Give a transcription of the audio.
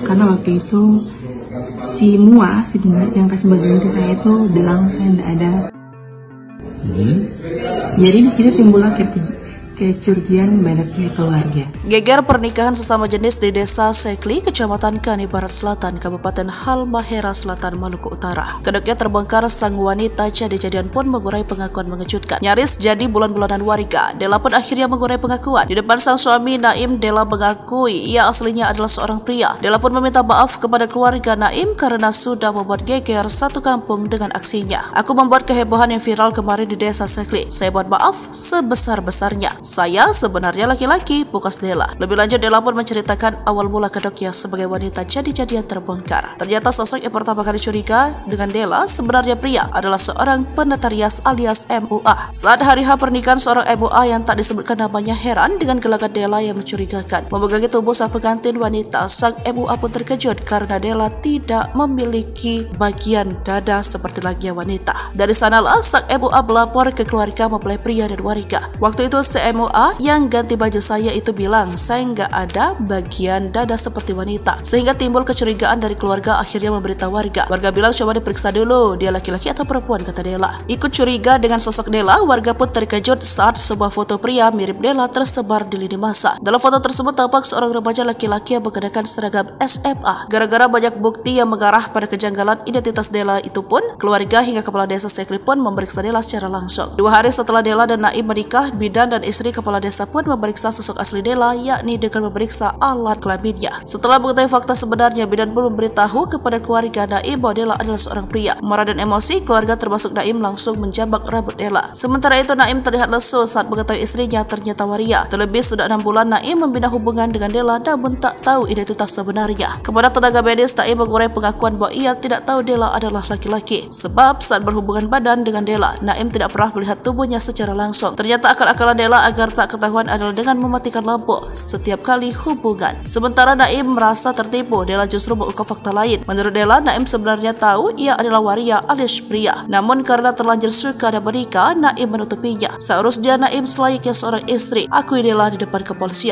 Karena waktu itu si Mua, si yang kasih bagian ke saya itu bilang saya tidak ada. Jadi di sini timbullah kecurigaan pada pihak keluarga. Geger pernikahan sesama jenis di Desa Sekli, Kecamatan Kani Barat Selatan, Kabupaten Halmahera Selatan, Maluku Utara. Kedoknya terbongkar, sang wanita jadi-jadian pun mengurai pengakuan mengejutkan. Nyaris jadi bulan-bulanan warga. Della pun akhirnya mengurai pengakuan. Di depan sang suami Naim, Della mengakui ia aslinya adalah seorang pria. Della pun meminta maaf kepada keluarga Naim karena sudah membuat geger satu kampung dengan aksinya. Aku membuat kehebohan yang viral kemarin di Desa Sekli. Saya mohon maaf sebesar-besarnya. Saya sebenarnya laki-laki, pukas Della. Lebih lanjut, Della pun menceritakan awal mula kedoknya sebagai wanita jadi-jadian terbongkar. Ternyata sosok yang pertama kali curiga dengan Della sebenarnya pria adalah seorang penata rias alias MUA. Saat hari H pernikahan, seorang MUA yang tak disebutkan namanya heran dengan gelagat Della yang mencurigakan. Memegangi tubuh sang pengantin wanita, sang MUA pun terkejut karena Della tidak memiliki bagian dada seperti lakinya wanita. Dari sanalah sang MUA melapor ke keluarga mempelai pria dan warga. Waktu itu MUA yang ganti baju saya itu bilang saya nggak ada bagian dada seperti wanita, sehingga timbul kecurigaan dari keluarga. Akhirnya memberitahu warga. Warga bilang coba diperiksa dulu dia laki-laki atau perempuan, kata Della. Ikut curiga dengan sosok Della, warga pun terkejut saat sebuah foto pria mirip Della tersebar di lini masa. Dalam foto tersebut tampak seorang remaja laki-laki yang mengenakan seragam SMA. Gara-gara banyak bukti yang mengarah pada kejanggalan identitas Della itu pun, keluarga hingga kepala desa Sekli pun memeriksa Della secara langsung. 2 hari setelah Della dan Naim menikah, bidan dan istri kepala desa pun memeriksa sosok asli Della, yakni dengan memeriksa alat kelaminnya. Setelah mengetahui fakta sebenarnya, bidan pun memberitahu kepada keluarga Naim bahwa Della adalah seorang pria. Marah dan emosi, keluarga termasuk Naim langsung menjambak rambut Della. Sementara itu, Naim terlihat lesu saat mengetahui istrinya ternyata waria. Terlebih sudah 6 bulan Naim membina hubungan dengan Della namun tak tahu identitas sebenarnya. Kepada tenaga medis, Naim mengurai pengakuan bahwa ia tidak tahu Della adalah laki-laki. Sebab saat berhubungan badan dengan Della, Naim tidak pernah melihat tubuhnya secara langsung. Ternyata akal-akalan Della agar tak ketahuan adalah dengan mematikan lampu setiap kali hubungan. Sementara Naim merasa tertipu, Della justru mengungkap fakta lain. Menurut Della, Naim sebenarnya tahu ia adalah waria alias pria. Namun karena terlanjur suka dan menikah, Naim menutupinya. Seharusnya Naim selayaknya seorang istri, akui Della di depan kepolisian.